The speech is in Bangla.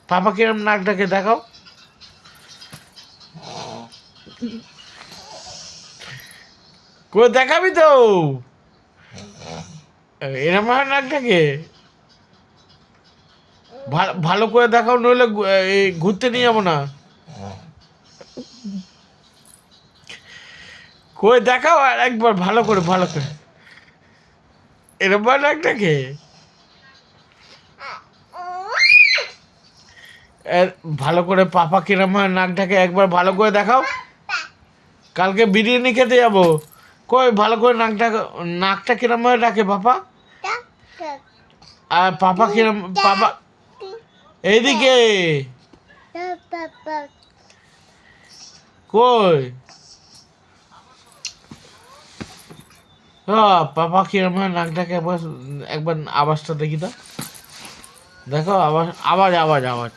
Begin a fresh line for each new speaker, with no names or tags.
পাপা কিরম নাকটাকে দেখাও। কই দেখাবি তো, এরম হয় নাকটাকে। ভালো করে দেখাও, নইলে ঘুরতে নিয়ে যাবো না। কই দেখাও আর একবার ভালো করে, ভালো করে। এরম হয় নাকটাকে। ভালো করে পাপা কিরম হয় নাকটাকে একবার ভালো করে দেখাও। কালকে বিরিয়ানি খেতে যাবো। কই ভালো করে নাকটা কিরম হয় ডাকে পাপা। আর পাপা কিরম, পাপা এইদিকে কই। পাপা কিরম হয় নাকটাকে একবার একবার আওয়াজটা দেখি তো। দেখো আওয়াজ, আওয়াজ আওয়াজ আওয়াজ।